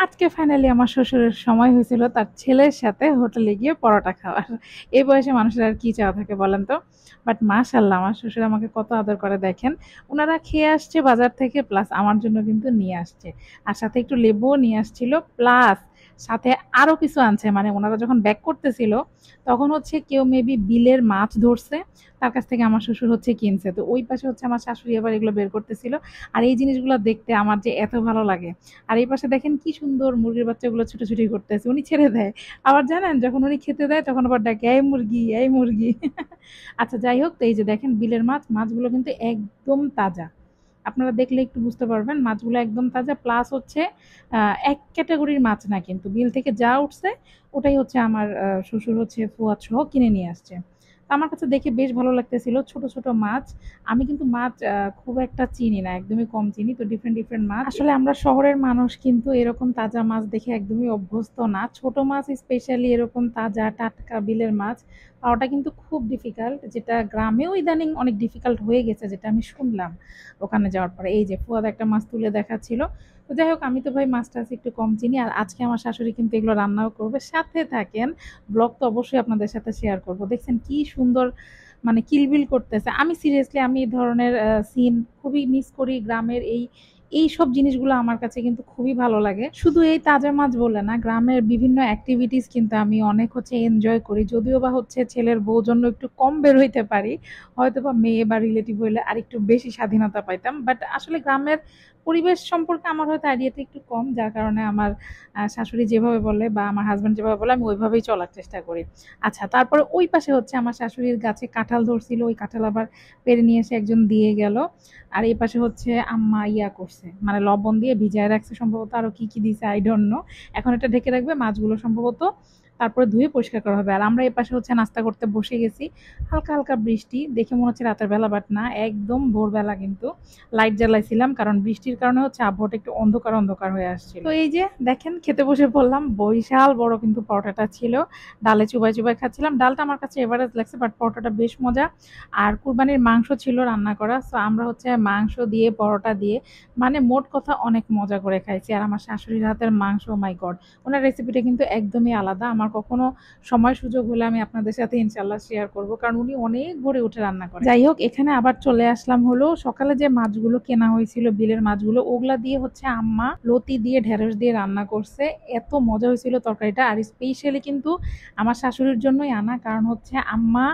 আজকে ফাইনালি আমার শ্বশুরের সময় হয়েছিল তার ছেলের সাথে হোটেলে গিয়ে পরোটা খাওয়ার। এই বয়সে মানুষের আর কি চাওয়া থাকে বলেন তো। বাট মাশাল্লাহ আমার শ্বশুর আমাকে কত আদর করে দেখেন। ওনারা খেয়ে আসছে বাজার থেকে, প্লাস আমার জন্য কিন্তু নিয়ে আসছে। আর সাথে একটু লেবুও নিয়ে আসছিল, প্লাস সাথে আরো কিছু আনছে। মানে ওনারা যখন ব্যাক করতেছিল তখন হচ্ছে কেউ মেবি বিলের মাছ ধরছে, তার কাছ থেকে আমার শ্বশুর হচ্ছে কিনছে। তো ওই পাশে হচ্ছে আমার শাশুড়ি আবার এগুলো বের করতেছিল। আর এই জিনিসগুলো দেখতে আমার যে এত ভালো লাগে। আর এই পাশে দেখেন কি সুন্দর মুরগির বাচ্চাগুলো ছুটোছুটি করতেছে, উনি ছেড়ে দেয়। আবার জানেন যখন উনি খেতে দেয় তখন আবার ডাকে এই মুরগি এই মুরগি। আচ্ছা যাই হোক, তো এই যে দেখেন বিলের মাছ, মাছগুলো কিন্তু একদম তাজা। আপনারা দেখলে একটু বুঝতে পারবেন মাছগুলো একদম তাজা, প্লাস হচ্ছে এক ক্যাটাগরির মাছ না, কিন্তু বিল থেকে যা উঠছে ওটাই হচ্ছে আমার শ্বশুর হচ্ছে ফুয়াদ সহ কিনে নিয়ে আসছে। তো আমার কাছে দেখে বেশ ভালো লাগতেছিল, ছোট ছোট মাছ। আমি কিন্তু মাছ খুব একটা চিনি না, একদমই কম চিনি। তো ডিফারেন্ট ডিফারেন্ট মাছ, আসলে আমরা শহরের মানুষ কিন্তু এরকম তাজা মাছ দেখে একদমই অভ্যস্ত না। ছোট মাছ স্পেশালি এরকম তাজা টাটকা বিলের মাছ পাওয়াটা কিন্তু খুব ডিফিকাল্ট, যেটা গ্রামেও ইদানিং অনেক ডিফিকাল্ট হয়ে গেছে, যেটা আমি শুনলাম ওখানে যাওয়ার পরে। এই যে ফুয়াদ একটা মাছ তুলে দেখাচ্ছিল। তো যাই হোক, আমি তো ভাই মাছ টাছ একটু কম চিনি। আর আজকে আমার শাশুড়ি কিন্তু এগুলো রান্নাও করবে, সাথে থাকেন। ব্লগ তো অবশ্যই আপনাদের সাথে শেয়ার করব। দেখছেন কি সুন্দর মানে কিলবিল করতেছে। আমি সিরিয়াসলি আমি এই ধরনের সিন খুবই মিস করি। গ্রামের এই সব জিনিসগুলো আমার কাছে কিন্তু খুবই ভালো লাগে। শুধু এই তাজা মাছ বলে না, গ্রামের বিভিন্ন অ্যাক্টিভিটিস কিন্তু আমি অনেক হচ্ছে এনজয় করি। যদিও বা হচ্ছে ছেলের বউ জন্য একটু কম বের হইতে পারি, হয়তো বা মেয়ে বা রিলেটিভ হইলে আরেকটু বেশি স্বাধীনতা পাইতাম। বাট আসলে গ্রামের পরিবেশ সম্পর্কে আমার হয়তো আইডিয়াটা একটু কম, যার কারণে আমার শাশুড়ি যেভাবে বলে বা আমার হাজব্যান্ড যেভাবে বলে আমি ওইভাবেই চলার চেষ্টা করি। আচ্ছা, তারপরে ওই পাশে হচ্ছে আমার শাশুড়ির গাছে কাঁঠাল ধরছিল, ওই কাঁঠাল আবার পেড়ে নিয়ে এসে একজন দিয়ে গেল। আর এই পাশে হচ্ছে আম্মা ইয়া করছে, মানে লবণ দিয়ে ভিজায় রাখছে সম্ভবত, আরো কি কি দিছে আই ডোন্ট নো। এখন এটা ঢেকে রাখবে মাছগুলো সম্ভবত, তারপরে ধুয়ে পরিষ্কার করা হবে। আর আমরা এই পাশে হচ্ছে নাস্তা করতে বসে গেছি। হালকা হালকা বৃষ্টি, দেখে মনে হচ্ছে রাতের বেলা, বাট না, একদম ভোরবেলা। কিন্তু লাইট জ্বালাইছিলাম কারণ বৃষ্টির কারণে হচ্ছে আবহাওয়াটা একটু অন্ধকার অন্ধকার হয়ে আসছিল। তো এই যে দেখেন খেতে বসে পড়লাম, বিশাল বড় কিন্তু পরোটাটা ছিল। ডালে চুবাই চুবাই খাচ্ছিলাম। ডালটা আমার কাছে এভারেজ লাগছে, বাট পরোটাটা বেশ মজা। আর কুরবানির মাংস ছিল রান্না করা, সো আমরা হচ্ছে মাংস দিয়ে পরোটা দিয়ে, মানে মোট কথা অনেক মজা করে খাইছি। আর আমার শাশুড়ির হাতের মাংস, মাই গড, ওনার রেসিপিটা কিন্তু একদমই আলাদা। আমার কখনো সময় সুযোগ হলে আমি আপনাদের সাথে ইনশাল্লাহ শেয়ার করব, কারণ উনি অনেক ভোরে উঠে রান্না করেন। যাই হোক, এখানে আবার চলে আসলাম হলো সকালে যে মাছগুলো কেনা হয়েছিল বিলের মাছগুলো, ওগুলা দিয়ে হচ্ছে আম্মা লতি দিয়ে ঢেঁড়স দিয়ে রান্না করছে। এত মজা হয়েছিল তরকারিটা। আর স্পেশালি কিন্তু আমার শাশুড়ির জন্যই আনা, কারণ হচ্ছে আম্মা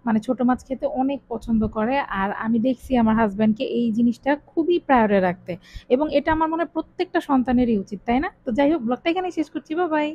মানে ছোট মাছ খেতে অনেক পছন্দ করে। আর আমি দেখছি আমার হাজব্যান্ডকে এই জিনিসটা খুবই প্রায়োরে রাখতে, এবং এটা আমার মনে হয় প্রত্যেকটা সন্তানেরই উচিত, তাই না? তো যাই হোক, ব্লগটা এখানেই শেষ করছি, বাই বাই।